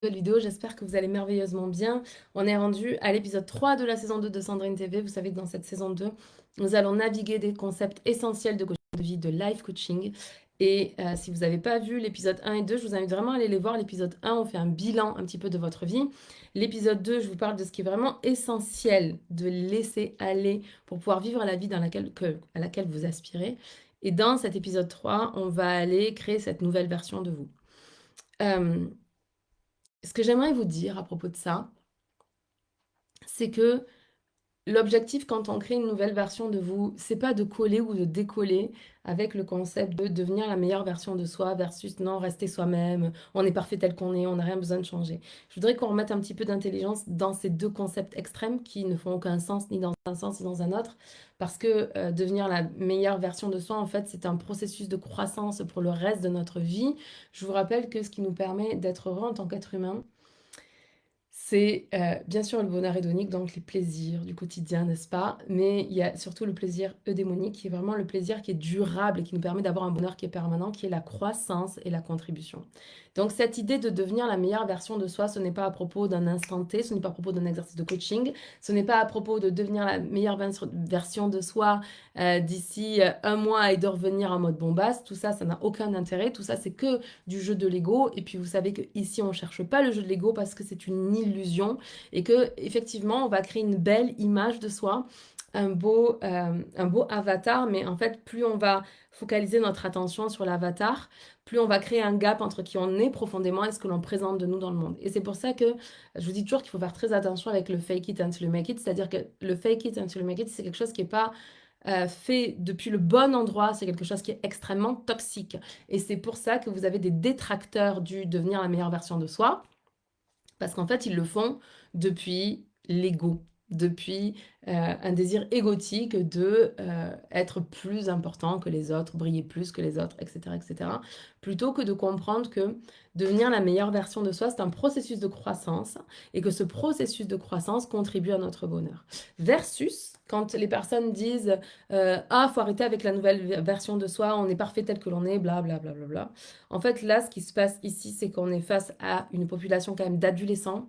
Nouvelle vidéo, j'espère que vous allez merveilleusement bien. On est rendu à l'épisode 3 de la saison 2 de Sandrine TV. Vous savez que dans cette saison 2, nous allons naviguer des concepts essentiels de coaching de vie, de life coaching. Et si vous n'avez pas vu l'épisode 1 et 2, je vous invite vraiment à aller les voir. L'épisode 1, on fait un bilan un petit peu de votre vie. L'épisode 2, je vous parle de ce qui est vraiment essentiel de laisser aller pour pouvoir vivre la vie à laquelle vous aspirez. Et dans cet épisode 3, on va aller créer cette nouvelle version de vous. Euh, Ce que j'aimerais vous dire à propos de ça, c'est que l'objectif quand on crée une nouvelle version de vous, c'est pas de coller ou de décoller avec le concept de devenir la meilleure version de soi versus non, rester soi-même, on est parfait tel qu'on est, on n'a rien besoin de changer. Je voudrais qu'on remette un petit peu d'intelligence dans ces deux concepts extrêmes qui ne font aucun sens ni dans un sens ni dans un autre, parce que devenir la meilleure version de soi, en fait, c'est un processus de croissance pour le reste de notre vie. Je vous rappelle que ce qui nous permet d'être heureux en tant qu'être humain, c'est bien sûr le bonheur hédonique, donc les plaisirs du quotidien, n'est-ce pas? Mais il y a surtout le plaisir eudémonique, qui est vraiment le plaisir qui est durable et qui nous permet d'avoir un bonheur qui est permanent, qui est la croissance et la contribution. Donc cette idée de devenir la meilleure version de soi, ce n'est pas à propos d'un instant T, ce n'est pas à propos d'un exercice de coaching, ce n'est pas à propos de devenir la meilleure version de soi d'ici un mois et de revenir en mode bombasse. Tout ça, ça n'a aucun intérêt. Tout ça, c'est que du jeu de l'ego. Et puis vous savez qu'ici, on ne cherche pas le jeu de l'ego parce que c'est une illusion et que effectivement, on va créer une belle image de soi, un beau avatar. Mais en fait, plus on va focaliser notre attention sur l'avatar, plus on va créer un gap entre qui on est profondément et ce que l'on présente de nous dans le monde. Et c'est pour ça que je vous dis toujours qu'il faut faire très attention avec le fake it until you make it. C'est-à-dire que le fake it until you make it, c'est quelque chose qui n'est pas fait depuis le bon endroit, c'est quelque chose qui est extrêmement toxique. Et c'est pour ça que vous avez des détracteurs du devenir la meilleure version de soi, parce qu'en fait, ils le font depuis l'ego, depuis un désir égotique de être plus important que les autres, briller plus que les autres, etc., etc. Plutôt que de comprendre que devenir la meilleure version de soi, c'est un processus de croissance et que ce processus de croissance contribue à notre bonheur. Versus quand les personnes disent ah, faut arrêter avec la nouvelle version de soi, on est parfait tel que l'on est, bla bla bla bla bla. En fait, là, ce qui se passe ici, c'est qu'on est face à une population quand même d'adolescents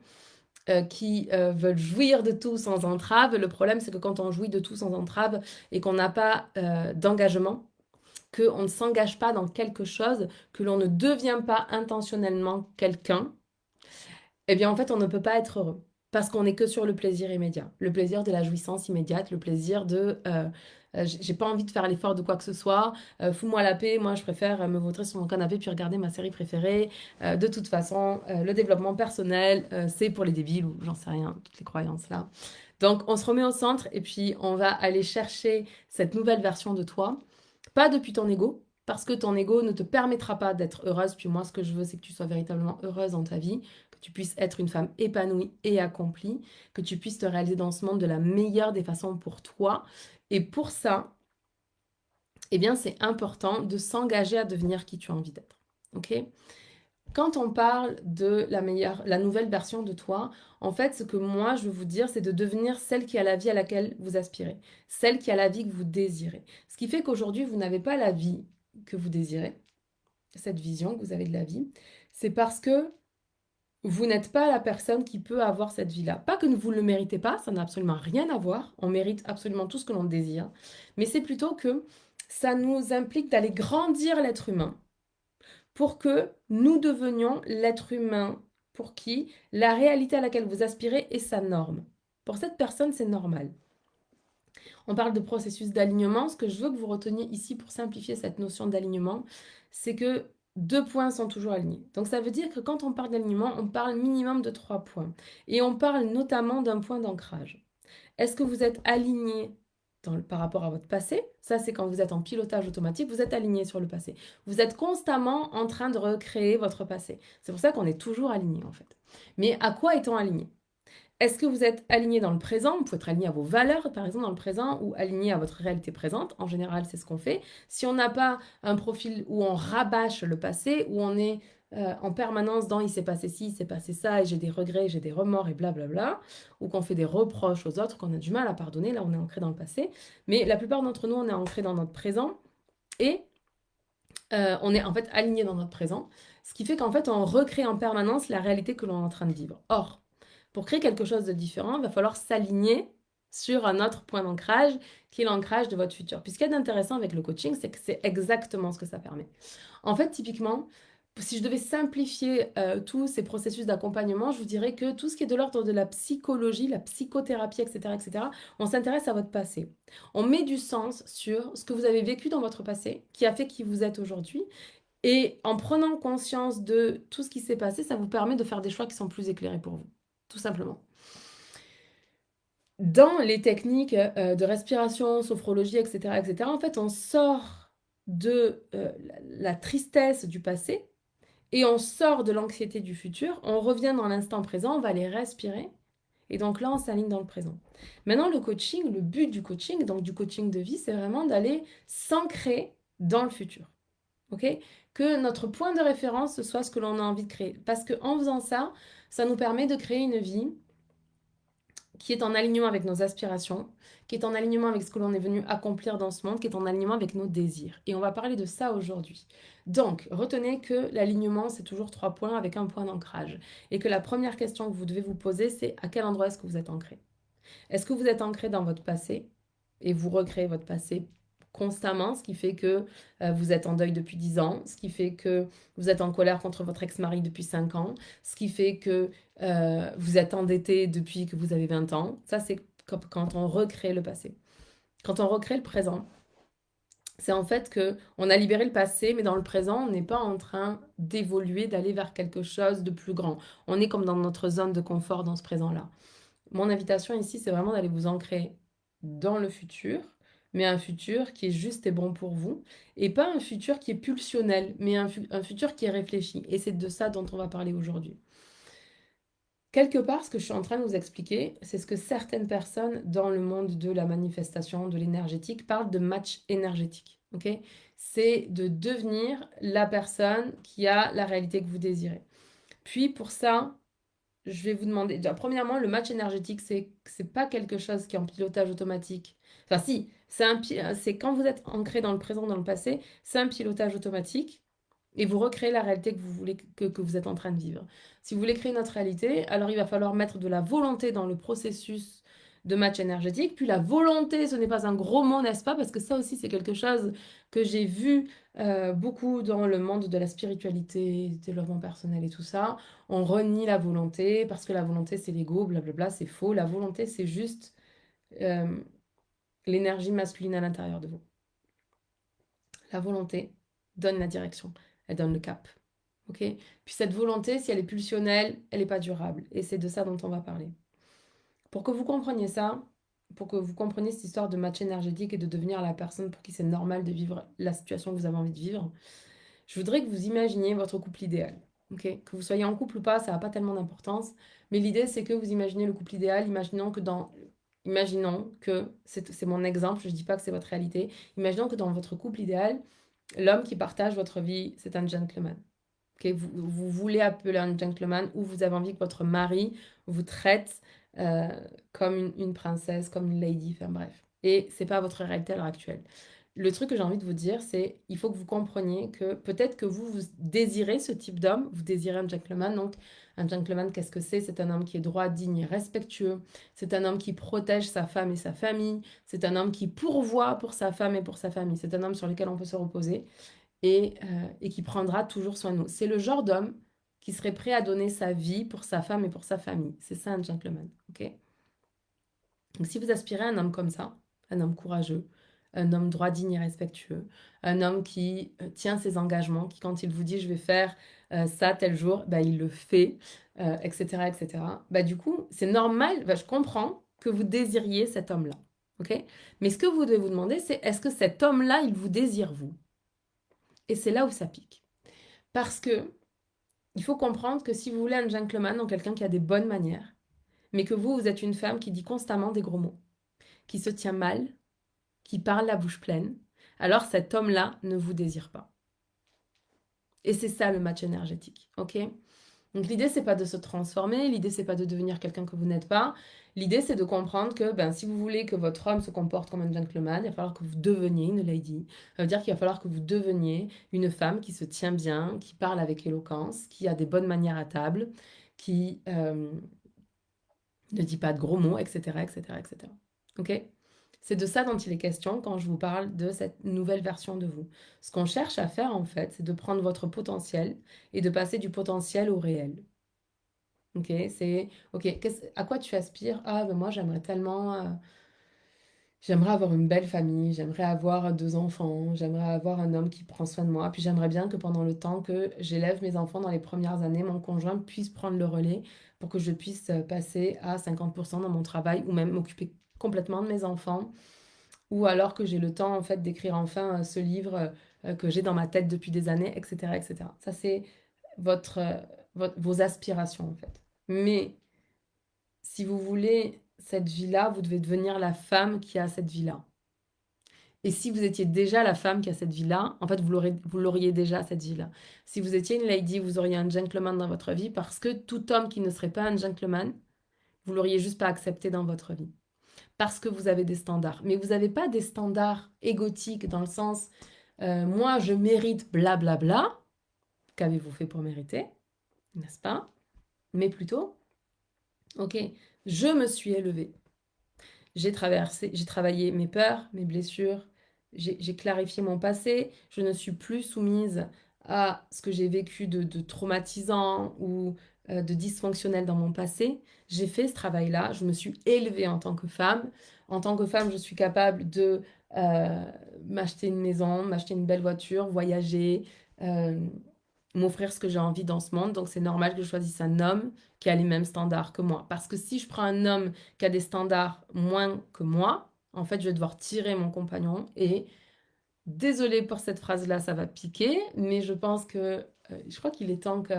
qui veulent jouir de tout sans entrave. Le problème, c'est que quand on jouit de tout sans entrave et qu'on n'a pas d'engagement, qu'on ne s'engage pas dans quelque chose, que l'on ne devient pas intentionnellement quelqu'un, eh bien, en fait, on ne peut pas être heureux. Parce qu'on n'est que sur le plaisir immédiat. Le plaisir de la jouissance immédiate, le plaisir de j'ai pas envie de faire l'effort de quoi que ce soit, fous-moi la paix, moi je préfère me vautrer sur mon canapé puis regarder ma série préférée. De toute façon, le développement personnel, c'est pour les débiles ou j'en sais rien, toutes les croyances là. Donc on se remet au centre et puis on va aller chercher cette nouvelle version de toi, pas depuis ton ego, parce que ton ego ne te permettra pas d'être heureuse. Puis moi, ce que je veux, c'est que tu sois véritablement heureuse dans ta vie, que tu puisses être une femme épanouie et accomplie, que tu puisses te réaliser dans ce monde de la meilleure des façons pour toi. Et pour ça, eh bien, c'est important de s'engager à devenir qui tu as envie d'être. Ok? Quand on parle de la nouvelle version de toi, en fait, ce que moi je veux vous dire, c'est de devenir celle qui a la vie à laquelle vous aspirez, celle qui a la vie que vous désirez. Ce qui fait qu'aujourd'hui, vous n'avez pas la vie que vous désirez, cette vision que vous avez de la vie, c'est parce que vous n'êtes pas la personne qui peut avoir cette vie-là. Pas que vous ne le méritez pas, ça n'a absolument rien à voir. On mérite absolument tout ce que l'on désire. Mais c'est plutôt que ça nous implique d'aller grandir l'être humain pour que nous devenions l'être humain pour qui la réalité à laquelle vous aspirez est sa norme. Pour cette personne, c'est normal. On parle de processus d'alignement. Ce que je veux que vous reteniez ici pour simplifier cette notion d'alignement, c'est que deux points sont toujours alignés. Donc ça veut dire que quand on parle d'alignement, on parle minimum de trois points. Et on parle notamment d'un point d'ancrage. Est-ce que vous êtes aligné par rapport à votre passé? Ça, c'est quand vous êtes en pilotage automatique, vous êtes aligné sur le passé. Vous êtes constamment en train de recréer votre passé. C'est pour ça qu'on est toujours aligné en fait. Mais à quoi est-on aligné? Est-ce que vous êtes aligné dans le présent? Vous pouvez être aligné à vos valeurs, par exemple, dans le présent, ou aligné à votre réalité présente. En général, c'est ce qu'on fait. Si on n'a pas un profil où on rabâche le passé, où on est en permanence dans il s'est passé ci, il s'est passé ça, et j'ai des regrets, j'ai des remords, et blablabla, ou qu'on fait des reproches aux autres, qu'on a du mal à pardonner, là on est ancré dans le passé. Mais la plupart d'entre nous, on est ancré dans notre présent. Et on est en fait aligné dans notre présent, ce qui fait qu'en fait on recrée en permanence la réalité que l'on est en train de vivre. Or, pour créer quelque chose de différent, il va falloir s'aligner sur un autre point d'ancrage qui est l'ancrage de votre futur. Puis ce qui est intéressant avec le coaching, c'est que c'est exactement ce que ça permet. En fait, typiquement, si je devais simplifier tous ces processus d'accompagnement, je vous dirais que tout ce qui est de l'ordre de la psychologie, la psychothérapie, etc., on s'intéresse à votre passé. On met du sens sur ce que vous avez vécu dans votre passé, qui a fait qui vous êtes aujourd'hui. Et en prenant conscience de tout ce qui s'est passé, ça vous permet de faire des choix qui sont plus éclairés pour vous, tout simplement. Dans les techniques de respiration, sophrologie, etc., en fait, on sort de la tristesse du passé et on sort de l'anxiété du futur, on revient dans l'instant présent, on va les respirer. Et donc là, on s'aligne dans le présent. Maintenant, le coaching, le but du coaching, donc du coaching de vie, c'est vraiment d'aller s'ancrer dans le futur. Ok? Que notre point de référence, ce soit ce que l'on a envie de créer. Parce qu'en faisant ça, ça nous permet de créer une vie qui est en alignement avec nos aspirations, qui est en alignement avec ce que l'on est venu accomplir dans ce monde, qui est en alignement avec nos désirs. Et on va parler de ça aujourd'hui. Donc, retenez que l'alignement, c'est toujours 3 points avec un point d'ancrage. Et que la première question que vous devez vous poser, c'est à quel endroit est-ce que vous êtes ancré? Est-ce que vous êtes ancré dans votre passé et vous recréez votre passé constamment, ce qui fait que vous êtes en deuil depuis 10 ans, ce qui fait que vous êtes en colère contre votre ex-mari depuis 5 ans, ce qui fait que vous êtes endetté depuis que vous avez 20 ans. Ça, c'est quand on recrée le passé. Quand on recrée le présent, c'est en fait que on a libéré le passé, mais dans le présent, on n'est pas en train d'évoluer, d'aller vers quelque chose de plus grand. On est comme dans notre zone de confort dans ce présent-là. Mon invitation ici, c'est vraiment d'aller vous ancrer dans le futur, mais un futur qui est juste et bon pour vous, et pas un futur qui est pulsionnel, mais un futur qui est réfléchi. Et c'est de ça dont on va parler aujourd'hui. Quelque part, ce que je suis en train de vous expliquer, c'est ce que certaines personnes dans le monde de la manifestation, de l'énergétique, parlent de match énergétique. Ok? C'est de devenir la personne qui a la réalité que vous désirez. Puis pour ça, je vais vous demander, déjà, premièrement, le match énergétique, c'est pas quelque chose qui est en pilotage automatique. Enfin, si, c'est quand vous êtes ancré dans le présent, dans le passé, c'est un pilotage automatique et vous recréez la réalité que vous voulez, que vous êtes en train de vivre. Si vous voulez créer notre réalité, alors il va falloir mettre de la volonté dans le processus de match énergétique. Puis la volonté, ce n'est pas un gros mot, n'est-ce pas? Parce que ça aussi, c'est quelque chose que j'ai vu beaucoup dans le monde de la spiritualité, du développement personnel et tout ça. On renie la volonté parce que la volonté, c'est l'ego, blablabla, c'est faux. La volonté, c'est juste euh, l'énergie masculine à l'intérieur de vous. La volonté donne la direction, elle donne le cap. Ok? Puis cette volonté, si elle est pulsionnelle, elle n'est pas durable. Et c'est de ça dont on va parler. Pour que vous compreniez ça, pour que vous compreniez cette histoire de match énergétique et de devenir la personne pour qui c'est normal de vivre la situation que vous avez envie de vivre, je voudrais que vous imaginiez votre couple idéal. Ok? Que vous soyez en couple ou pas, ça n'a pas tellement d'importance. Mais l'idée, c'est que vous imaginez le couple idéal, imaginons que, c'est mon exemple, je ne dis pas que c'est votre réalité, imaginons que dans votre couple idéal, l'homme qui partage votre vie, c'est un gentleman. Okay, vous voulez appeler un gentleman ou vous avez envie que votre mari vous traite euh, comme une princesse, comme une lady, enfin bref. Et c'est pas votre réalité à l'heure actuelle. Le truc que j'ai envie de vous dire, c'est il faut que vous compreniez que peut-être que vous désirez ce type d'homme, vous désirez un gentleman. Donc, un gentleman, qu'est-ce que c'est? C'est un homme qui est droit, digne et respectueux. C'est un homme qui protège sa femme et sa famille. C'est un homme qui pourvoit pour sa femme et pour sa famille. C'est un homme sur lequel on peut se reposer et qui prendra toujours soin de nous. C'est le genre d'homme qui serait prêt à donner sa vie pour sa femme et pour sa famille. C'est ça un gentleman, ok? Donc si vous aspirez à un homme comme ça, un homme courageux, un homme droit, digne et respectueux, un homme qui tient ses engagements, qui quand il vous dit je vais faire ça tel jour, bah, il le fait, etc., etc. Bah, du coup, c'est normal, bah, je comprends que vous désiriez cet homme-là, ok? Mais ce que vous devez vous demander, c'est est-ce que cet homme-là, il vous désire vous? Et c'est là où ça pique. Parce que il faut comprendre que si vous voulez un gentleman, donc quelqu'un qui a des bonnes manières, mais que vous êtes une femme qui dit constamment des gros mots, qui se tient mal, qui parle la bouche pleine, alors cet homme-là ne vous désire pas. Et c'est ça le match énergétique, ok? Donc l'idée, c'est pas de se transformer, l'idée, c'est pas de devenir quelqu'un que vous n'êtes pas. L'idée, c'est de comprendre que ben, si vous voulez que votre homme se comporte comme un gentleman, il va falloir que vous deveniez une lady. Ça veut dire qu'il va falloir que vous deveniez une femme qui se tient bien, qui parle avec éloquence, qui a des bonnes manières à table, qui ne dit pas de gros mots, etc., etc., etc. Ok? C'est de ça dont il est question quand je vous parle de cette nouvelle version de vous. Ce qu'on cherche à faire, en fait, c'est de prendre votre potentiel et de passer du potentiel au réel. Ok, c'est ok. À quoi tu aspires? Ah, ben moi j'aimerais tellement, j'aimerais avoir une belle famille, j'aimerais avoir deux enfants, j'aimerais avoir un homme qui prend soin de moi. Puis j'aimerais bien que pendant le temps que j'élève mes enfants dans les premières années, mon conjoint puisse prendre le relais pour que je puisse passer à 50% dans mon travail ou même m'occuper complètement de mes enfants. Ou alors que j'ai le temps en fait d'écrire enfin ce livre que j'ai dans ma tête depuis des années, etc., etc. Ça c'est votre, vos aspirations en fait. Mais si vous voulez cette vie-là, vous devez devenir la femme qui a cette vie-là. Et si vous étiez déjà la femme qui a cette vie-là, en fait, vous l'auriez déjà, cette vie-là. Si vous étiez une lady, vous auriez un gentleman dans votre vie parce que tout homme qui ne serait pas un gentleman, vous l'auriez juste pas accepté dans votre vie. Parce que vous avez des standards. Mais vous n'avez pas des standards égotiques dans le sens, moi, je mérite blablabla. Bla bla. Qu'avez-vous fait pour mériter? N'est-ce pas? Mais plutôt, ok, je me suis élevée. J'ai travaillé mes peurs, mes blessures, j'ai clarifié mon passé, je ne suis plus soumise à ce que j'ai vécu de traumatisant ou de dysfonctionnel dans mon passé. J'ai fait ce travail-là, je me suis élevée en tant que femme. En tant que femme, je suis capable de euh, m'acheter une maison, m'acheter une belle voiture, voyager, euh, m'offrir ce que j'ai envie dans ce monde. Donc c'est normal que je choisisse un homme qui a les mêmes standards que moi. Parce que si je prends un homme qui a des standards moins que moi, en fait, je vais devoir tirer mon compagnon. Et désolée pour cette phrase-là, ça va piquer, mais je pense que je crois qu'il est temps que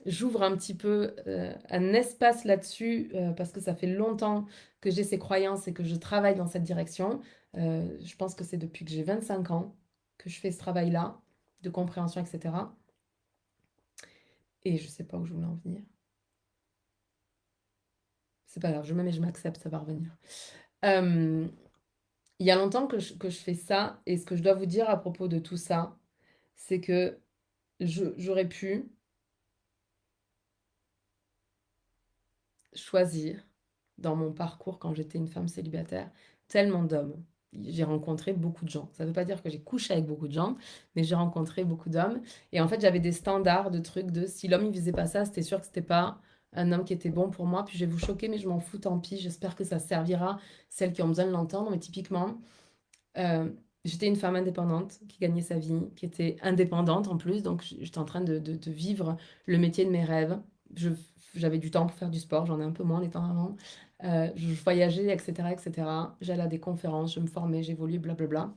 j'ouvre un petit peu un espace là-dessus parce que ça fait longtemps que j'ai ces croyances et que je travaille dans cette direction. Je pense que c'est depuis que j'ai 25 ans que je fais ce travail-là de compréhension, etc. Et je sais pas où je voulais en venir. C'est pas grave, je me mets, je m'accepte, ça va revenir. Euh, il y a longtemps que je fais ça, et ce que je dois vous dire à propos de tout ça, c'est que j'aurais pu choisir dans mon parcours quand j'étais une femme célibataire tellement d'hommes. J'ai rencontré beaucoup de gens. Ça ne veut pas dire que j'ai couché avec beaucoup de gens, mais j'ai rencontré beaucoup d'hommes. Et en fait, j'avais des standards de trucs de si l'homme il faisait pas ça, c'était sûr que c'était pas un homme qui était bon pour moi. Puis je vais vous choquer, mais je m'en fous, tant pis. J'espère que ça servira celles qui ont besoin de l'entendre. Mais typiquement, euh, j'étais une femme indépendante qui gagnait sa vie, qui était indépendante en plus. Donc j'étais en train de vivre le métier de mes rêves. Je, j'avais du temps pour faire du sport, j'en ai un peu moins les temps avant. Je voyageais, etc., etc. J'allais à des conférences, je me formais, j'évoluais, blablabla.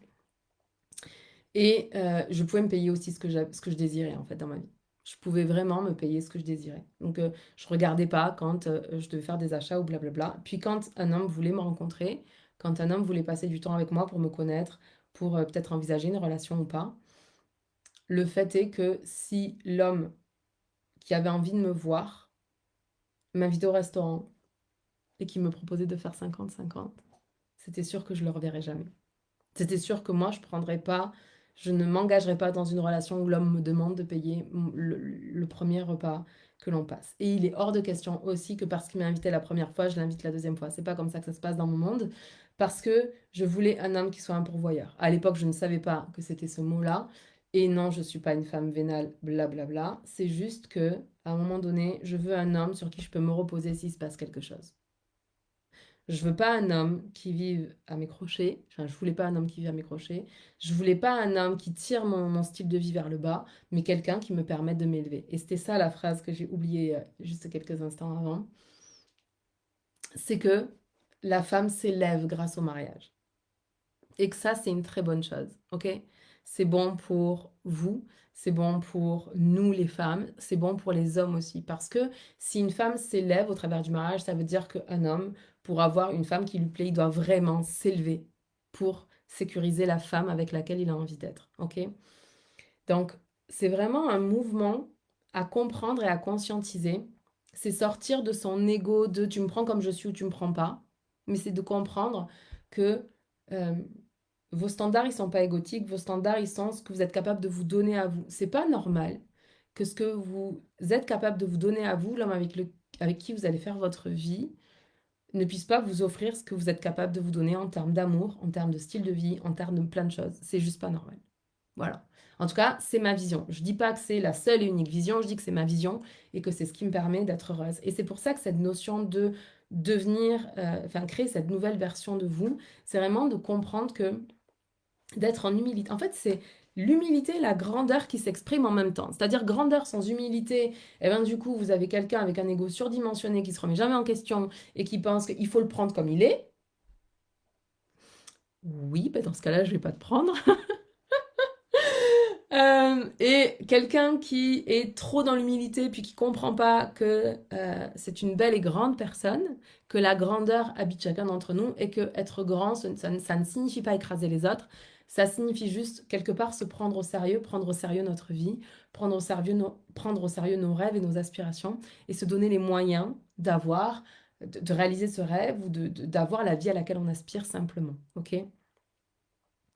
Et je pouvais me payer aussi ce que je désirais en fait dans ma vie. Je pouvais vraiment me payer ce que je désirais. Donc je regardais pas quand je devais faire des achats ou blablabla. Puis quand un homme voulait me rencontrer, quand un homme voulait passer du temps avec moi pour me connaître, pour peut-être envisager une relation ou pas, le fait est que si l'homme qui avait envie de me voir m'invitait au restaurant et qui me proposait de faire 50-50, c'était sûr que je le reverrais jamais. C'était sûr que moi, je prendrais pas, je ne m'engagerais pas dans une relation où l'homme me demande de payer le premier repas que l'on passe. Et il est hors de question aussi que parce qu'il m'a invité la première fois, je l'invite la deuxième fois. C'est pas comme ça que ça se passe dans mon monde, parce que je voulais un homme qui soit un pourvoyeur. À l'époque, je ne savais pas que c'était ce mot-là. Et non, je suis pas une femme vénale, blablabla. C'est juste que, à un moment donné, je veux un homme sur qui je peux me reposer s'il se passe quelque chose. Je veux pas un homme qui vive à mes crochets. Enfin, je voulais pas un homme qui vive à mes crochets. Je voulais pas un homme qui tire mon style de vie vers le bas, mais quelqu'un qui me permette de m'élever. Et c'était ça la phrase que j'ai oubliée juste quelques instants avant. C'est que la femme s'élève grâce au mariage. Et que ça, c'est une très bonne chose, ok? C'est bon pour vous, c'est bon pour nous les femmes, c'est bon pour les hommes aussi. Parce que si une femme s'élève au travers du mariage, ça veut dire qu'un homme, pour avoir une femme qui lui plaît, il doit vraiment s'élever pour sécuriser la femme avec laquelle il a envie d'être, ok? Donc, c'est vraiment un mouvement à comprendre et à conscientiser, c'est sortir de son ego de tu me prends comme je suis ou tu me prends pas, mais c'est de comprendre que euh, vos standards, ils sont pas égotiques, vos standards, ils sont ce que vous êtes capable de vous donner à vous. C'est pas normal que ce que vous êtes capable de vous donner à vous, l'homme avec qui vous allez faire votre vie, ne puisse pas vous offrir ce que vous êtes capable de vous donner en termes d'amour, en termes de style de vie, en termes de plein de choses. C'est juste pas normal. Voilà. En tout cas, c'est ma vision. Je dis pas que c'est la seule et unique vision, je dis que c'est ma vision et que c'est ce qui me permet d'être heureuse. Et c'est pour ça que cette notion de devenir, créer cette nouvelle version de vous, c'est vraiment de comprendre que d'être en humilité. En fait, c'est l'humilité et la grandeur qui s'expriment en même temps. C'est-à-dire grandeur sans humilité, et bien du coup, vous avez quelqu'un avec un ego surdimensionné qui se remet jamais en question et qui pense qu'il faut le prendre comme il est. Oui, ben dans ce cas-là, je vais pas te prendre. Et quelqu'un qui est trop dans l'humilité puis qui comprend pas que c'est une belle et grande personne, que la grandeur habite chacun d'entre nous et que être grand, ça ne signifie pas écraser les autres, ça signifie juste quelque part se prendre au sérieux notre vie, prendre au sérieux nos rêves et nos aspirations et se donner les moyens de réaliser ce rêve ou d'avoir la vie à laquelle on aspire simplement. Ok?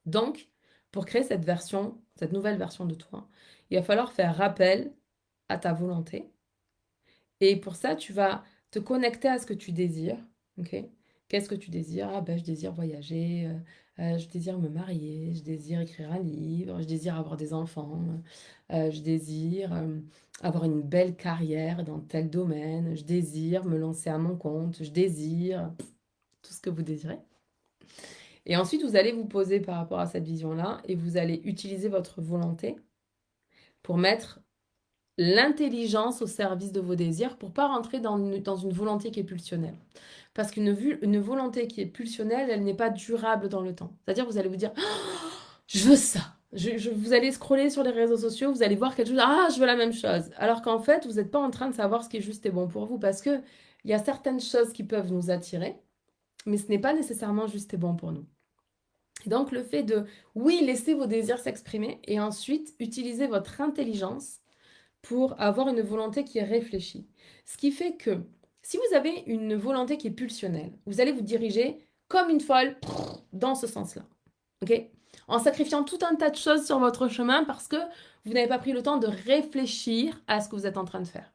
Donc, pour créer cette nouvelle version de toi, il va falloir faire appel à ta volonté. Et pour ça, tu vas te connecter à ce que tu désires. Ok? Qu'est-ce que tu désires? Ah ben, je désire voyager, je désire me marier, je désire écrire un livre, je désire avoir des enfants, je désire avoir une belle carrière dans tel domaine, je désire me lancer à mon compte, je désire tout ce que vous désirez. Et ensuite, vous allez vous poser par rapport à cette vision-là et vous allez utiliser votre volonté pour mettre l'intelligence au service de vos désirs pour pas rentrer dans une volonté qui est pulsionnelle. Parce une volonté qui est pulsionnelle, elle n'est pas durable dans le temps. C'est-à-dire, vous allez vous dire, oh, je veux ça. Vous allez scroller sur les réseaux sociaux, vous allez voir quelque chose, ah, je veux la même chose. Alors qu'en fait, vous n'êtes pas en train de savoir ce qui est juste et bon pour vous parce que il y a certaines choses qui peuvent nous attirer, mais ce n'est pas nécessairement juste et bon pour nous. Et donc le fait de, oui, laisser vos désirs s'exprimer et ensuite utiliser votre intelligence pour avoir une volonté qui est réfléchie. Ce qui fait que si vous avez une volonté qui est pulsionnelle, vous allez vous diriger comme une folle dans ce sens-là. Ok? En sacrifiant tout un tas de choses sur votre chemin parce que vous n'avez pas pris le temps de réfléchir à ce que vous êtes en train de faire.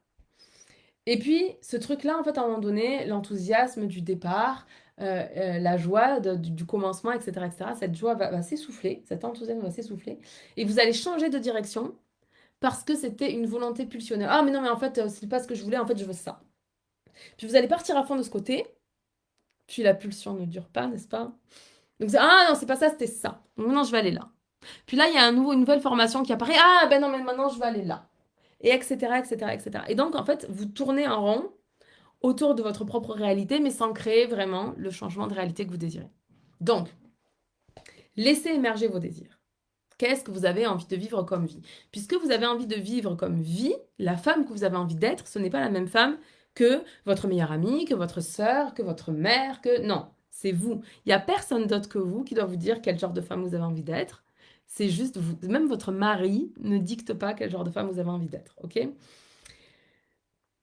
Et puis, ce truc-là, en fait, à un moment donné, l'enthousiasme du départ, la joie du commencement, etc., cette joie va s'essouffler, cet enthousiasme va s'essouffler, et vous allez changer de direction parce que c'était une volonté pulsionnelle. Ah, mais non, mais en fait, c'est pas ce que je voulais, en fait, je veux ça. Puis vous allez partir à fond de ce côté, puis la pulsion ne dure pas, n'est-ce pas? Donc, ah non, c'est pas ça, c'était ça. Donc, non, je vais aller là. Puis là, il y a une nouvelle formation qui apparaît. Ah, ben non, mais maintenant, je vais aller là. Et etc., etc., etc. Et donc, en fait, vous tournez en rond autour de votre propre réalité, mais sans créer vraiment le changement de réalité que vous désirez. Donc, laissez émerger vos désirs. Qu'est-ce que vous avez envie de vivre comme vie? Puisque vous avez envie de vivre comme vie, la femme que vous avez envie d'être, ce n'est pas la même femme que votre meilleure amie, que votre sœur, que votre mère, que... Non, c'est vous. Il n'y a personne d'autre que vous qui doit vous dire quel genre de femme vous avez envie d'être. C'est juste vous. Même votre mari ne dicte pas quel genre de femme vous avez envie d'être, ok?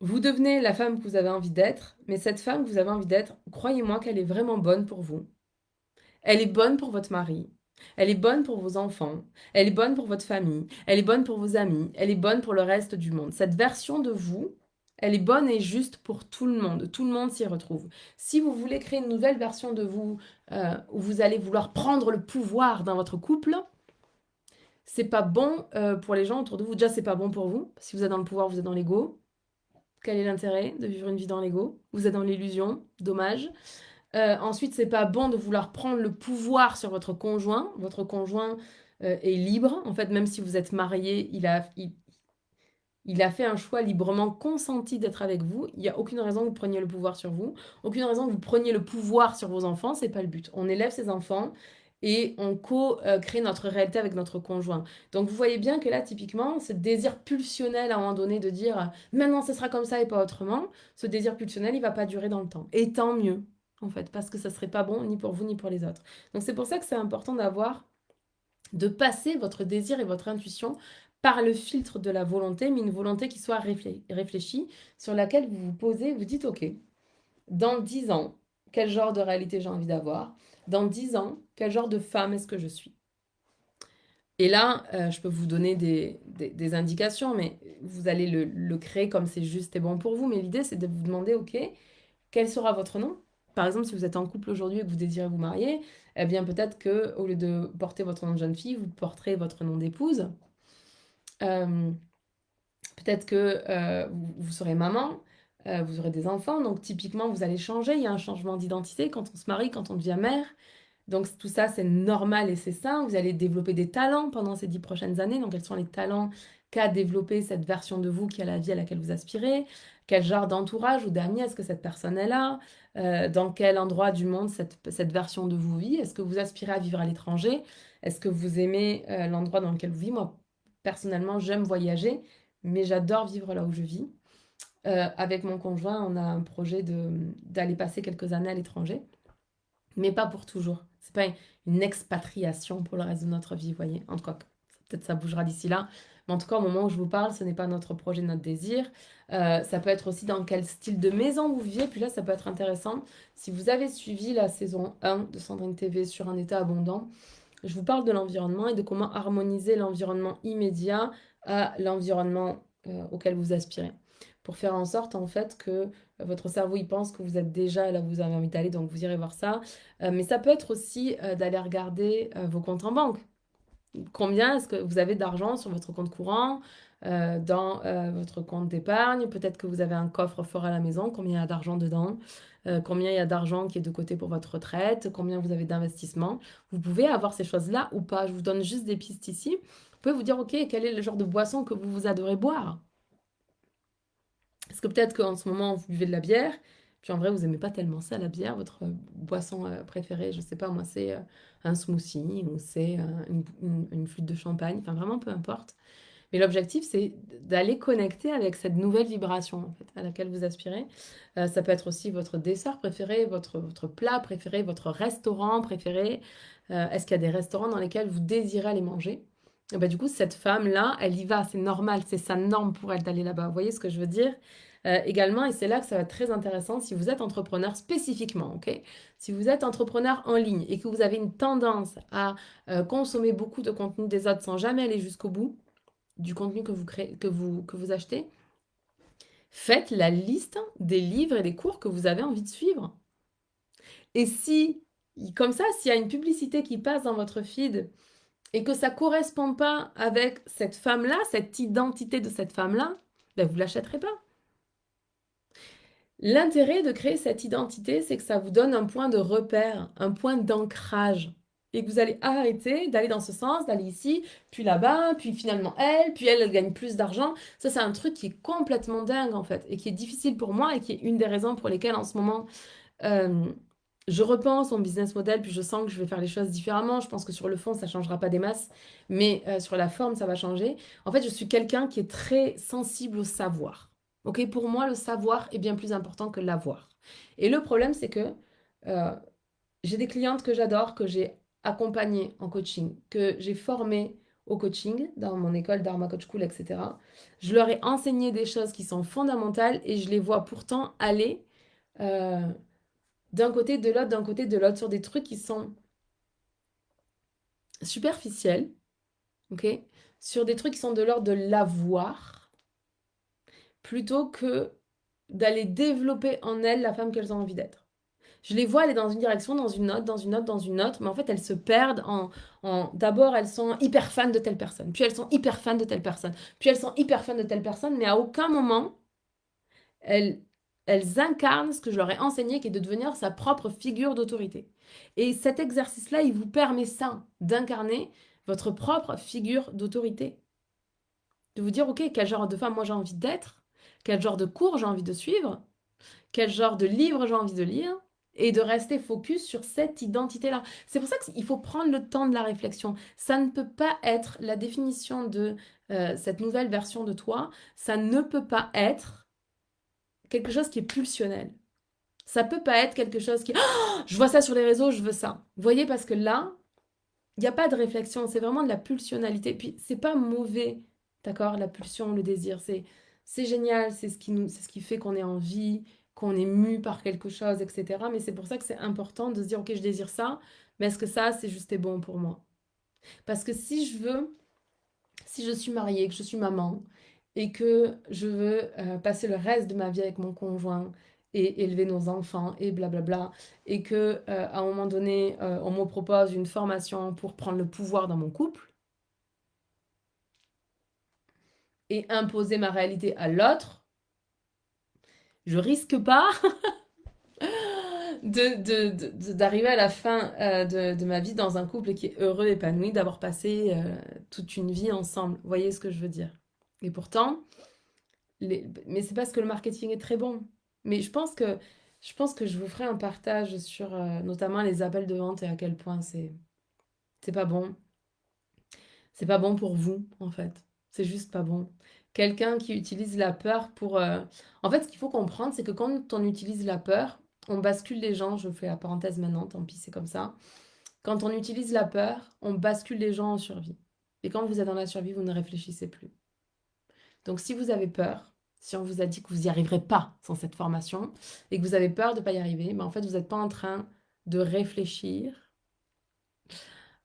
Vous devenez la femme que vous avez envie d'être, mais cette femme que vous avez envie d'être, croyez-moi qu'elle est vraiment bonne pour vous. Elle est bonne pour votre mari. Elle est bonne pour vos enfants. Elle est bonne pour votre famille. Elle est bonne pour vos amis. Elle est bonne pour le reste du monde. Cette version de vous, elle est bonne et juste pour tout le monde. Tout le monde s'y retrouve. Si vous voulez créer une nouvelle version de vous où vous allez vouloir prendre le pouvoir dans votre couple, c'est pas bon pour les gens autour de vous. Déjà, c'est pas bon pour vous. Si vous êtes dans le pouvoir, vous êtes dans l'ego. Quel est l'intérêt de vivre une vie dans l'ego? Vous êtes dans l'illusion. Dommage. Ensuite, c'est pas bon de vouloir prendre le pouvoir sur votre conjoint. Votre conjoint est libre. En fait, même si vous êtes marié, il a fait un choix librement consenti d'être avec vous. Il n'y a aucune raison que vous preniez le pouvoir sur vous. Aucune raison que vous preniez le pouvoir sur vos enfants. C'est pas le but. On élève ses enfants et on co-crée notre réalité avec notre conjoint. Donc vous voyez bien que là, typiquement, ce désir pulsionnel à un moment donné de dire maintenant ce sera comme ça et pas autrement, ce désir pulsionnel, il va pas durer dans le temps. Et tant mieux, en fait, parce que ça serait pas bon ni pour vous ni pour les autres. Donc c'est pour ça que c'est important de passer votre désir et votre intuition par le filtre de la volonté, mais une volonté qui soit réfléchie, sur laquelle vous vous posez, vous dites, OK, dans 10 ans, quel genre de réalité j'ai envie d'avoir? Dans 10 ans, quel genre de femme est-ce que je suis? Et là, je peux vous donner des indications, mais vous allez le créer comme c'est juste et bon pour vous. Mais l'idée, c'est de vous demander, OK, quel sera votre nom? Par exemple, si vous êtes en couple aujourd'hui et que vous désirez vous marier, eh bien peut-être que au lieu de porter votre nom de jeune fille, vous porterez votre nom d'épouse. Euh, Peut-être que vous serez maman, vous aurez des enfants, donc typiquement vous allez changer. Il y a un changement d'identité quand on se marie, quand on devient mère. Donc tout ça, c'est normal et c'est sain. Vous allez développer des talents pendant ces 10 prochaines années. Donc quels sont les talents qu'a développé cette version de vous qui a la vie à laquelle vous aspirez? Quel genre d'entourage ou d'amis est-ce que cette personne est là? Dans quel endroit du monde cette version de vous vit? Est-ce que vous aspirez à vivre à l'étranger? Est-ce que vous aimez l'endroit dans lequel vous vivez? Moi, personnellement, j'aime voyager, mais j'adore vivre là où je vis. Avec mon conjoint, on a un projet d'aller passer quelques années à l'étranger, mais pas pour toujours. C'est pas une expatriation pour le reste de notre vie, vous voyez. En tout cas, peut-être ça bougera d'ici là. Mais en tout cas, au moment où je vous parle, ce n'est pas notre projet, notre désir. Ça peut être aussi dans quel style de maison vous vivez. Puis là, ça peut être intéressant. Si vous avez suivi la saison 1 de Sandrine TV sur un état abondant, je vous parle de l'environnement et de comment harmoniser l'environnement immédiat à l'environnement auquel vous aspirez. Pour faire en sorte, en fait, que votre cerveau, il pense que vous êtes déjà là où vous avez envie d'aller, donc vous irez voir ça. Mais ça peut être aussi d'aller regarder vos comptes en banque. Combien est-ce que vous avez d'argent sur votre compte courant, dans votre compte d'épargne? Peut-être que vous avez un coffre-fort à la maison, combien il y a d'argent dedans? Combien il y a d'argent qui est de côté pour votre retraite? Combien vous avez d'investissement? Vous pouvez avoir ces choses-là ou pas. Je vous donne juste des pistes ici. Vous pouvez vous dire, OK, quel est le genre de boisson que vous adorez boire? Parce que peut-être qu'en ce moment, vous buvez de la bière, puis en vrai, vous n'aimez pas tellement ça, la bière. Votre boisson préférée, je sais pas, moi, c'est un smoothie ou c'est une flûte de champagne. Enfin, vraiment, peu importe. Mais l'objectif, c'est d'aller connecter avec cette nouvelle vibration en fait, à laquelle vous aspirez. Ça peut être aussi votre dessert préféré, votre plat préféré, votre restaurant préféré. Est-ce qu'il y a des restaurants dans lesquels vous désirez aller manger? Et bah, du coup, cette femme-là, elle y va, c'est normal, c'est sa norme pour elle d'aller là-bas. Vous voyez ce que je veux dire? Également, et c'est là que ça va être très intéressant, si vous êtes entrepreneur spécifiquement, ok? Si vous êtes entrepreneur en ligne et que vous avez une tendance à consommer beaucoup de contenu des autres sans jamais aller jusqu'au bout, du contenu que vous créez, que vous achetez, faites la liste des livres et des cours que vous avez envie de suivre. Et si, comme ça, s'il y a une publicité qui passe dans votre feed et que ça ne correspond pas avec cette femme-là, cette identité de cette femme-là, ben vous ne l'achèterez pas. L'intérêt de créer cette identité, c'est que ça vous donne un point de repère, un point d'ancrage. Et que vous allez arrêter d'aller dans ce sens, d'aller ici, puis là-bas, puis finalement elle, puis elle gagne plus d'argent. Ça, c'est un truc qui est complètement dingue en fait, et qui est difficile pour moi, et qui est une des raisons pour lesquelles en ce moment, euh, je repense mon business model, puis je sens que je vais faire les choses différemment. Je pense que sur le fond, ça ne changera pas des masses, mais sur la forme, ça va changer. En fait, je suis quelqu'un qui est très sensible au savoir. Ok, pour moi, le savoir est bien plus important que l'avoir. Et le problème, c'est que euh, j'ai des clientes que j'adore, que j'ai accompagnées en coaching, que j'ai formées au coaching dans mon école Dharma Coach School, etc. Je leur ai enseigné des choses qui sont fondamentales et je les vois pourtant aller euh, d'un côté, de l'autre, d'un côté, de l'autre, sur des trucs qui sont superficiels, ok? Sur des trucs qui sont de l'ordre de l'avoir, plutôt que d'aller développer en elles la femme qu'elles ont envie d'être. Je les vois aller dans une direction, dans une autre, dans une autre, dans une autre, mais en fait, elles se perdent d'abord, elles sont hyper fans de telle personne, puis elles sont hyper fans de telle personne, puis elles sont hyper fans de telle personne, mais à aucun moment, elles, elles incarnent ce que je leur ai enseigné, qui est de devenir sa propre figure d'autorité. Et cet exercice-là, il vous permet ça, d'incarner votre propre figure d'autorité. De vous dire, OK, quel genre de femme moi j'ai envie d'être, quel genre de cours j'ai envie de suivre, quel genre de livre j'ai envie de lire, et de rester focus sur cette identité-là. C'est pour ça qu'il faut prendre le temps de la réflexion. Ça ne peut pas être la définition de cette nouvelle version de toi, ça ne peut pas être quelque chose qui est pulsionnel. Ça peut pas être quelque chose qui... Oh, je vois ça sur les réseaux, je veux ça. Vous voyez, parce que là, il n'y a pas de réflexion, c'est vraiment de la pulsionnalité. Puis, c'est pas mauvais D'accord? La pulsion, le désir, c'est génial, c'est ce qui fait qu'on est en vie, qu'on est mu par quelque chose, etc. Mais c'est pour ça que c'est important de se dire, ok, je désire ça, mais est-ce que ça, c'est juste et bon pour moi? Parce que si je suis mariée, que je suis maman, et que je veux passer le reste de ma vie avec mon conjoint et élever nos enfants et blablabla, et que à un moment donné, on me propose une formation pour prendre le pouvoir dans mon couple et imposer ma réalité à l'autre, je risque pas d'arriver à la fin de ma vie dans un couple qui est heureux, épanoui, d'avoir passé toute une vie ensemble. Vous voyez ce que je veux dire? Et pourtant, mais c'est parce que le marketing est très bon. Mais je pense que je vous ferai un partage sur notamment les appels de vente et à quel point c'est pas bon. C'est pas bon pour vous, en fait. C'est juste pas bon. Quelqu'un qui utilise la peur pour... En fait, ce qu'il faut comprendre, c'est que quand on utilise la peur, on bascule les gens. Je fais la parenthèse maintenant, tant pis, c'est comme ça. Quand on utilise la peur, on bascule les gens en survie. Et quand vous êtes dans la survie, vous ne réfléchissez plus. Donc si vous avez peur, si on vous a dit que vous n'y arriverez pas sans cette formation et que vous avez peur de ne pas y arriver, ben en fait, vous n'êtes pas en train de réfléchir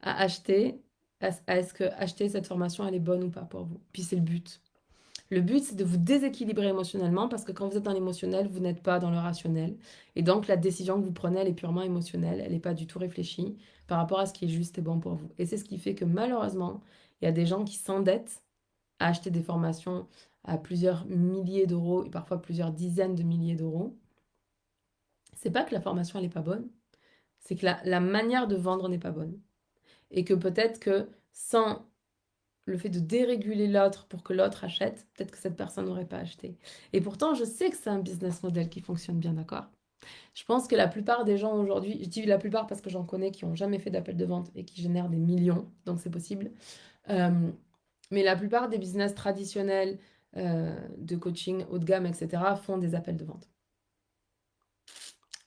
à acheter, à est-ce que acheter cette formation, elle est bonne ou pas pour vous. Puis c'est le but. Le but, c'est de vous déséquilibrer émotionnellement parce que quand vous êtes dans l'émotionnel, vous n'êtes pas dans le rationnel. Et donc, la décision que vous prenez, elle est purement émotionnelle. Elle n'est pas du tout réfléchie par rapport à ce qui est juste et bon pour vous. Et c'est ce qui fait que malheureusement, il y a des gens qui s'endettent à acheter des formations à plusieurs milliers d'euros et parfois plusieurs dizaines de milliers d'euros. C'est pas que la formation, elle n'est pas bonne. C'est que la manière de vendre n'est pas bonne. Et que peut-être que sans le fait de déréguler l'autre pour que l'autre achète, peut-être que cette personne n'aurait pas acheté. Et pourtant, je sais que c'est un business model qui fonctionne bien, d'accord? Je pense que la plupart des gens aujourd'hui, je dis la plupart parce que j'en connais qui n'ont jamais fait d'appel de vente et qui génèrent des millions, donc c'est possible. Euh, mais la plupart des business traditionnels de coaching haut de gamme, etc., font des appels de vente.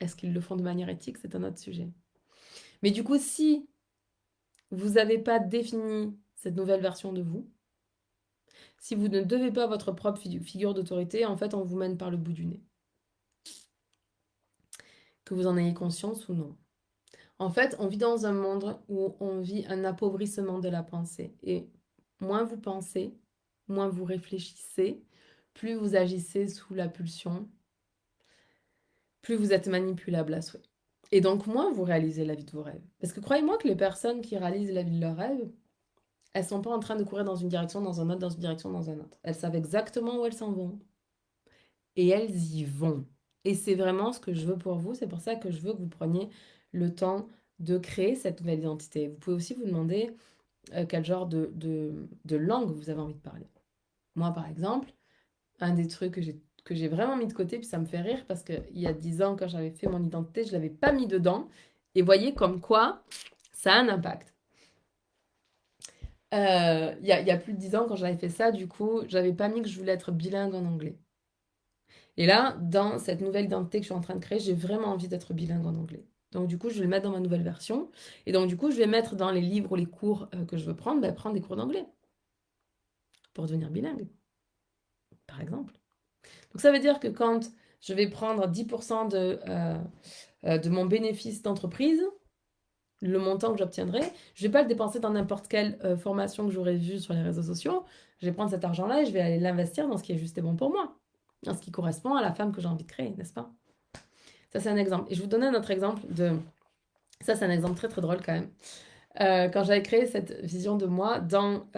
Est-ce qu'ils le font de manière éthique? C'est un autre sujet. Mais du coup, si vous n'avez pas défini cette nouvelle version de vous, si vous ne devez pas votre propre figure d'autorité, en fait, on vous mène par le bout du nez. Que vous en ayez conscience ou non. En fait, on vit dans un monde où on vit un appauvrissement de la pensée. Et moins vous pensez, moins vous réfléchissez, plus vous agissez sous la pulsion, plus vous êtes manipulable à souhait. Et donc, moins vous réalisez la vie de vos rêves. Parce que croyez-moi que les personnes qui réalisent la vie de leurs rêves, elles sont pas en train de courir dans une direction, dans un autre, dans une direction, dans un autre. Elles savent exactement où elles s'en vont. Et elles y vont. Et c'est vraiment ce que je veux pour vous. C'est pour ça que je veux que vous preniez le temps de créer cette nouvelle identité. Vous pouvez aussi vous demander quel genre de langue vous avez envie de parler. Moi, par exemple, un des trucs que j'ai vraiment mis de côté, puis ça me fait rire parce qu'il y a 10 ans, quand j'avais fait mon identité, je ne l'avais pas mis dedans. Et voyez comme quoi ça a un impact. Il y a plus de 10 ans, quand j'avais fait ça, du coup, j'avais pas mis que je voulais être bilingue en anglais. Et là, dans cette nouvelle identité que je suis en train de créer, j'ai vraiment envie d'être bilingue en anglais. Donc du coup, je vais le mettre dans ma nouvelle version. Et donc du coup, je vais mettre dans les livres ou les cours que je veux prendre, prendre des cours d'anglais pour devenir bilingue, par exemple. Donc ça veut dire que quand je vais prendre 10% de mon bénéfice d'entreprise, le montant que j'obtiendrai, je ne vais pas le dépenser dans n'importe quelle formation que j'aurais vue sur les réseaux sociaux. Je vais prendre cet argent-là et je vais aller l'investir dans ce qui est juste et bon pour moi, dans ce qui correspond à la femme que j'ai envie de créer, n'est-ce pas? Ça, c'est un exemple. Et je vous donner un autre exemple de... Ça, c'est un exemple très, très drôle quand même. Quand j'avais créé cette vision de moi dans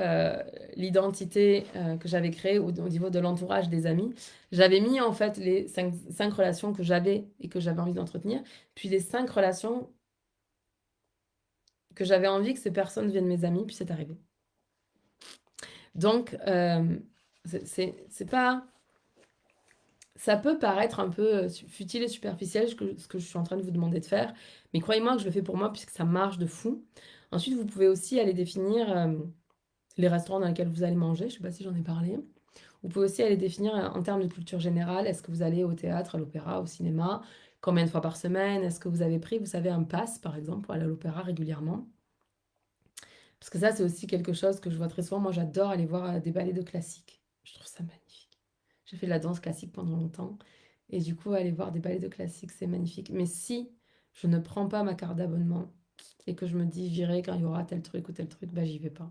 l'identité que j'avais créée au niveau de l'entourage des amis, j'avais mis en fait les cinq relations que j'avais et que j'avais envie d'entretenir, puis les 5 relations que j'avais envie que ces personnes deviennent mes amis, puis c'est arrivé. Donc, c'est pas... Ça peut paraître un peu futile et superficiel ce que je suis en train de vous demander de faire, mais croyez-moi que je le fais pour moi puisque ça marche de fou. Ensuite, vous pouvez aussi aller définir les restaurants dans lesquels vous allez manger, je ne sais pas si j'en ai parlé. Vous pouvez aussi aller définir en termes de culture générale, est-ce que vous allez au théâtre, à l'opéra, au cinéma, combien de fois par semaine, est-ce que vous avez pris, vous savez, un pass par exemple pour aller à l'opéra régulièrement. Parce que ça, c'est aussi quelque chose que je vois très souvent. Moi, j'adore aller voir des ballets de classique. Je trouve ça magnifique. J'ai fait de la danse classique pendant longtemps. Et du coup, aller voir des ballets de classique, c'est magnifique. Mais si je ne prends pas ma carte d'abonnement et que je me dis, j'irai quand il y aura tel truc ou tel truc, bah, j'y vais pas.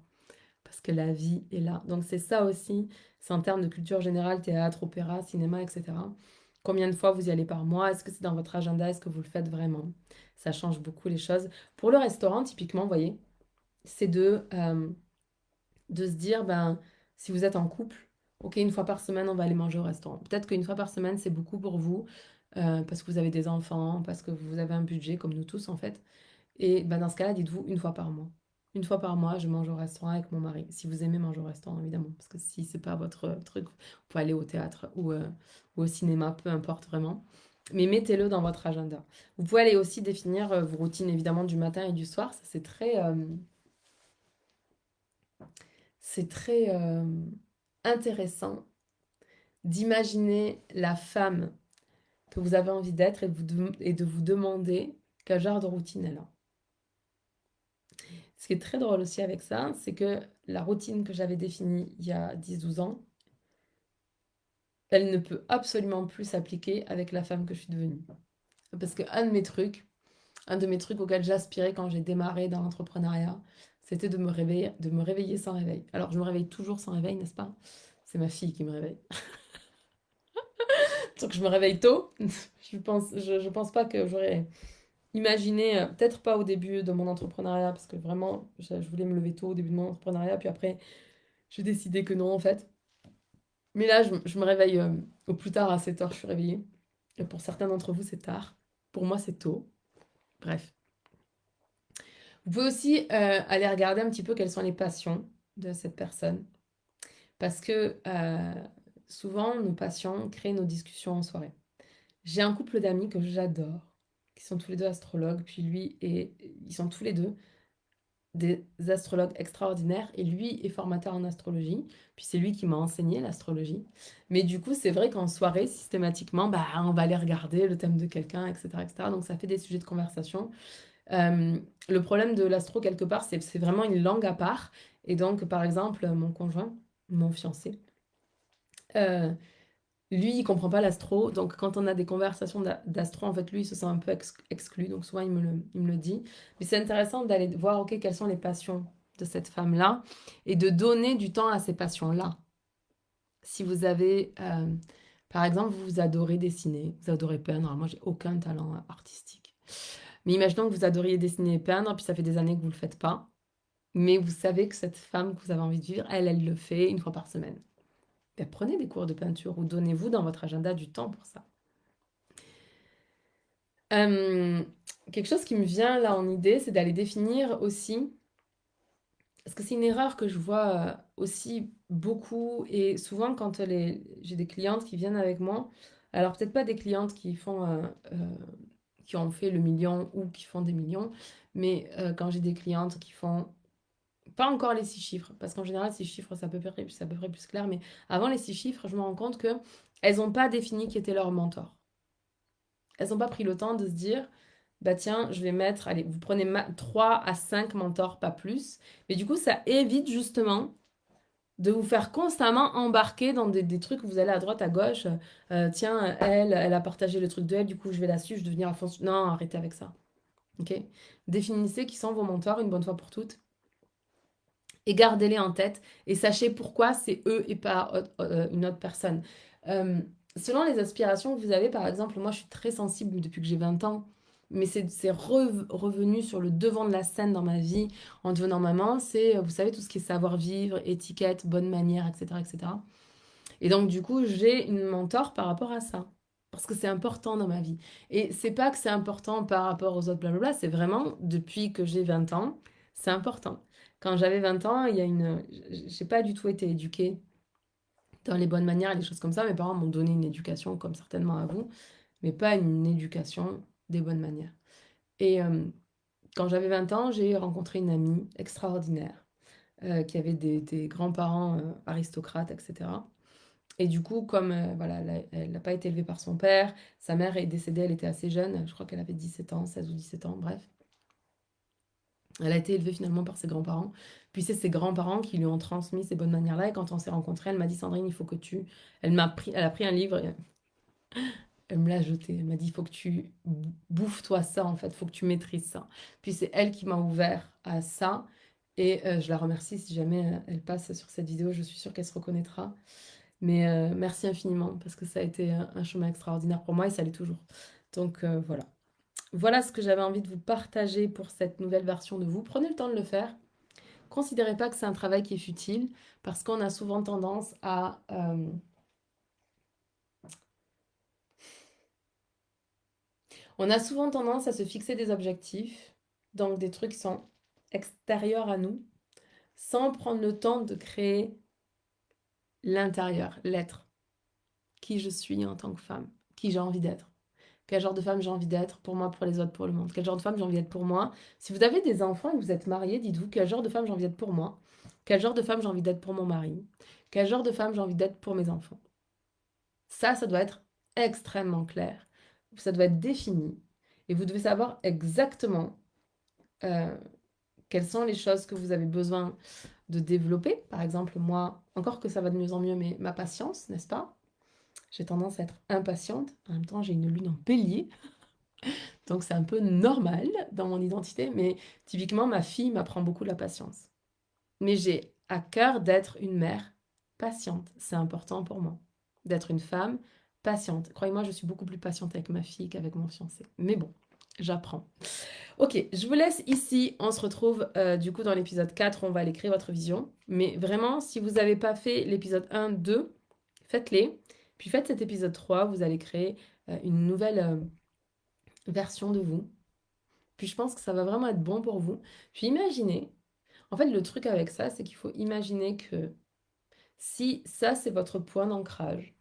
Parce que la vie est là. Donc, c'est ça aussi. C'est en termes de culture générale, théâtre, opéra, cinéma, etc. Combien de fois vous y allez par mois? Est-ce que c'est dans votre agenda? Est-ce que vous le faites vraiment? Ça change beaucoup les choses. Pour le restaurant, typiquement, vous voyez, c'est de se dire, ben, si vous êtes en couple, ok, une fois par semaine, on va aller manger au restaurant. Peut-être qu'une fois par semaine, c'est beaucoup pour vous, parce que vous avez des enfants, parce que vous avez un budget, comme nous tous en fait. Et ben, dans ce cas-là, dites-vous une fois par mois. Une fois par mois, je mange au restaurant avec mon mari. Si vous aimez manger au restaurant, évidemment. Parce que si c'est pas votre truc, vous pouvez aller au théâtre ou au cinéma, peu importe vraiment. Mais mettez-le dans votre agenda. Vous pouvez aller aussi définir vos routines, évidemment, du matin et du soir. Ça, c'est très intéressant d'imaginer la femme que vous avez envie d'être et de vous demander quel genre de routine elle a. Ce qui est très drôle aussi avec ça, c'est que la routine que j'avais définie il y a 10-12 ans, elle ne peut absolument plus s'appliquer avec la femme que je suis devenue. Parce un de mes trucs auxquels j'aspirais quand j'ai démarré dans l'entrepreneuriat, c'était de me réveiller sans réveil. Alors, je me réveille toujours sans réveil, n'est-ce pas? C'est ma fille qui me réveille. Donc, je me réveille tôt. Je pense pas que j'aurais imaginé, peut-être pas au début de mon entrepreneuriat, parce que vraiment, je voulais me lever tôt au début de mon entrepreneuriat, puis après, j'ai décidé que non, en fait. Mais là, je me réveille au plus tard à 7 heures, je suis réveillée. Et pour certains d'entre vous, c'est tard. Pour moi, c'est tôt. Bref. Vous pouvez aussi aller regarder un petit peu quelles sont les passions de cette personne. Parce que souvent, nos passions créent nos discussions en soirée. J'ai un couple d'amis que j'adore, qui sont tous les deux astrologues, puis lui et ils sont tous les deux des astrologues extraordinaires, et lui est formateur en astrologie, puis c'est lui qui m'a enseigné l'astrologie. Mais du coup, c'est vrai qu'en soirée, systématiquement, bah, on va aller regarder le thème de quelqu'un, etc., etc. Donc ça fait des sujets de conversation. Le problème de l'astro, quelque part, c'est vraiment une langue à part. Et donc, par exemple, mon conjoint, mon fiancé, euh, lui, il comprend pas l'astro, donc quand on a des conversations d'astro, en fait, lui, il se sent un peu exclu, donc souvent, il me le dit. Mais c'est intéressant d'aller voir, ok, quelles sont les passions de cette femme-là, et de donner du temps à ces passions-là. Si vous avez, par exemple, vous adorez dessiner, vous adorez peindre, alors moi, j'ai aucun talent artistique. Mais imaginons que vous adoriez dessiner et peindre, puis ça fait des années que vous le faites pas, mais vous savez que cette femme que vous avez envie de vivre, elle le fait une fois par semaine. Ben, prenez des cours de peinture ou donnez-vous dans votre agenda du temps pour ça. Euh, Quelque chose qui me vient là en idée, c'est d'aller définir aussi, parce que c'est une erreur que je vois aussi beaucoup, et souvent quand j'ai des clientes qui viennent avec moi, alors peut-être pas des clientes qui ont fait le million ou qui font des millions, mais quand j'ai des clientes qui font pas encore les 6 chiffres, parce qu'en général, 6 chiffres, c'est à peu près plus clair, mais avant les 6 chiffres, je me rends compte que elles n'ont pas défini qui était leur mentor. Elles n'ont pas pris le temps de se dire, bah tiens, je vais mettre, allez, vous prenez 3 à 5 mentors, pas plus. Mais du coup, ça évite justement de vous faire constamment embarquer dans des trucs où vous allez à droite, à gauche. Tiens, elle a partagé le truc de elle, du coup, je vais la suivre, je vais devenir à fond. Non, arrêtez avec ça. Ok. Définissez qui sont vos mentors une bonne fois pour toutes et gardez-les en tête et sachez pourquoi c'est eux et pas une autre personne. Euh, Selon les aspirations que vous avez, par exemple, moi je suis très sensible depuis que j'ai 20 ans, mais c'est revenu sur le devant de la scène dans ma vie en devenant maman, c'est, vous savez, tout ce qui est savoir-vivre, étiquette, bonne manière, etc., etc. Et cetera. Et donc du coup, j'ai une mentor par rapport à ça. Parce que c'est important dans ma vie. Et c'est pas que c'est important par rapport aux autres, blablabla, c'est vraiment depuis que j'ai 20 ans, c'est important. Quand j'avais 20 ans, j'ai pas du tout été éduquée dans les bonnes manières et les choses comme ça. Mes parents m'ont donné une éducation, comme certainement à vous, mais pas une éducation des bonnes manières. Et quand j'avais 20 ans, j'ai rencontré une amie extraordinaire qui avait des grands-parents aristocrates, etc. Et du coup, comme voilà, elle n'a pas été élevée par son père, sa mère est décédée, elle était assez jeune, je crois qu'elle avait 17 ans, 16 ou 17 ans, bref. Elle a été élevée finalement par ses grands-parents. Puis c'est ses grands-parents qui lui ont transmis ces bonnes manières-là. Et quand on s'est rencontrés, elle m'a dit, Sandrine, il faut que tu... Elle a pris un livre, et elle me l'a jeté. Elle m'a dit, il faut que tu bouffes-toi ça, en fait. Il faut que tu maîtrises ça. Puis c'est elle qui m'a ouvert à ça. Et je la remercie si jamais elle passe sur cette vidéo. Je suis sûre qu'elle se reconnaîtra. Mais merci infiniment parce que ça a été un chemin extraordinaire pour moi et ça l'est toujours. Donc voilà. Voilà ce que j'avais envie de vous partager pour cette nouvelle version de vous. Prenez le temps de le faire. Considérez pas que c'est un travail qui est futile parce qu'on a souvent tendance à... on a souvent tendance à se fixer des objectifs, donc des trucs qui sont extérieurs à nous, sans prendre le temps de créer l'intérieur, l'être, qui je suis en tant que femme, qui j'ai envie d'être. Quel genre de femme j'ai envie d'être pour moi, pour les autres, pour le monde. Quel genre de femme j'ai envie d'être pour moi. Si vous avez des enfants et que vous êtes mariés, dites-vous quel genre de femme j'ai envie d'être pour moi. Quel genre de femme j'ai envie d'être pour mon mari. Quel genre de femme j'ai envie d'être pour mes enfants. Ça doit être extrêmement clair. Ça doit être défini. Et vous devez savoir exactement quelles sont les choses que vous avez besoin de développer. Par exemple, moi, encore que ça va de mieux en mieux, mais ma patience, n'est-ce pas? J'ai tendance à être impatiente. En même temps, j'ai une lune en bélier. Donc c'est un peu normal dans mon identité, mais typiquement ma fille m'apprend beaucoup la patience. Mais j'ai à cœur d'être une mère patiente. C'est important pour moi. D'être une femme patiente. Croyez-moi, je suis beaucoup plus patiente avec ma fille qu'avec mon fiancé. Mais bon, j'apprends. Ok, je vous laisse ici. On se retrouve du coup dans l'épisode 4. On va aller créer votre vision. Mais vraiment, si vous n'avez pas fait l'épisode 1, 2, faites-les. Puis faites cet épisode 3. Vous allez créer une nouvelle version de vous. Puis je pense que ça va vraiment être bon pour vous. Puis imaginez, en fait le truc avec ça, c'est qu'il faut imaginer que si ça c'est votre point d'ancrage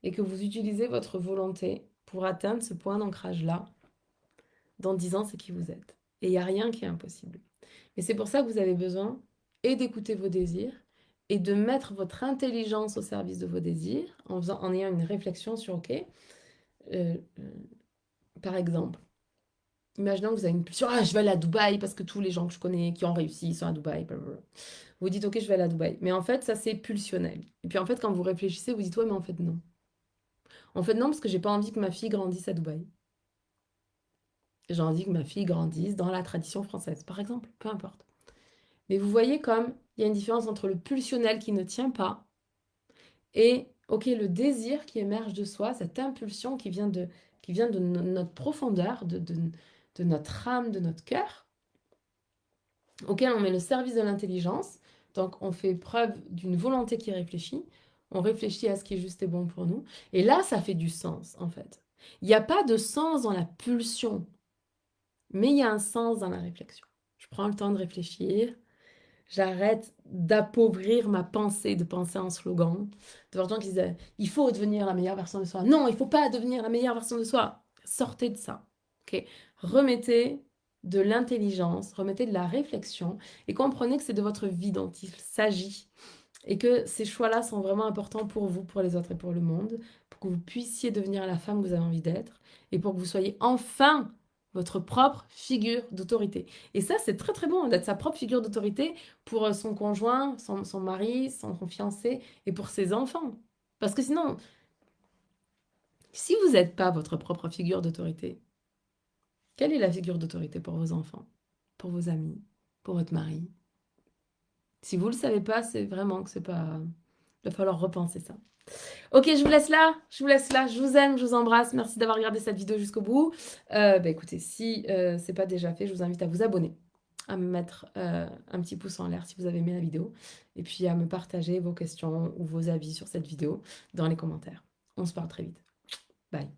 et que vous utilisez votre volonté pour atteindre ce point d'ancrage-là, dans 10 ans c'est qui vous êtes. Et il n'y a rien qui est impossible. Et c'est pour ça que vous avez besoin et d'écouter vos désirs et de mettre votre intelligence au service de vos désirs en ayant une réflexion sur, ok, euh, par exemple, imaginons que vous avez une pulsion, ah, je vais aller à Dubaï parce que tous les gens que je connais qui ont réussi sont à Dubaï. Blablabla. Vous dites, ok, je vais aller à Dubaï. Mais en fait, ça, c'est pulsionnel. Et puis en fait, quand vous réfléchissez, vous dites, ouais, mais en fait, non. En fait, non, parce que j'ai pas envie que ma fille grandisse à Dubaï. J'ai envie que ma fille grandisse dans la tradition française, par exemple. Peu importe. Mais vous voyez comme il y a une différence entre le pulsionnel qui ne tient pas et, ok, le désir qui émerge de soi, cette impulsion qui vient de notre profondeur, de notre âme, de notre cœur, auquel on met le service de l'intelligence. Donc, on fait preuve d'une volonté qui réfléchit. On réfléchit à ce qui est juste et bon pour nous. Et là, ça fait du sens, en fait. Il n'y a pas de sens dans la pulsion, mais il y a un sens dans la réflexion. Je prends le temps de réfléchir. J'arrête d'appauvrir ma pensée, de penser en slogan. De voir des gens qui disent il faut devenir la meilleure version de soi. Non, il ne faut pas devenir la meilleure version de soi. Sortez de ça. Ok. Remettez de l'intelligence, remettez de la réflexion et comprenez que c'est de votre vie dont il s'agit et que ces choix-là sont vraiment importants pour vous, pour les autres et pour le monde, pour que vous puissiez devenir la femme que vous avez envie d'être et pour que vous soyez enfin votre propre figure d'autorité. Et ça, c'est très très bon d'être sa propre figure d'autorité pour son conjoint, son mari, son fiancé et pour ses enfants. Parce que sinon, si vous n'êtes pas votre propre figure d'autorité, quelle est la figure d'autorité pour vos enfants, pour vos amis, pour votre mari? Si vous ne le savez pas, c'est vraiment que c'est pas... Il va falloir repenser ça. Ok, je vous laisse là, je vous aime, je vous embrasse, merci d'avoir regardé cette vidéo jusqu'au bout. Écoutez, si c'est pas déjà fait, je vous invite à vous abonner, à me mettre un petit pouce en l'air si vous avez aimé la vidéo, et puis à me partager vos questions ou vos avis sur cette vidéo dans les commentaires. On se parle très vite. Bye.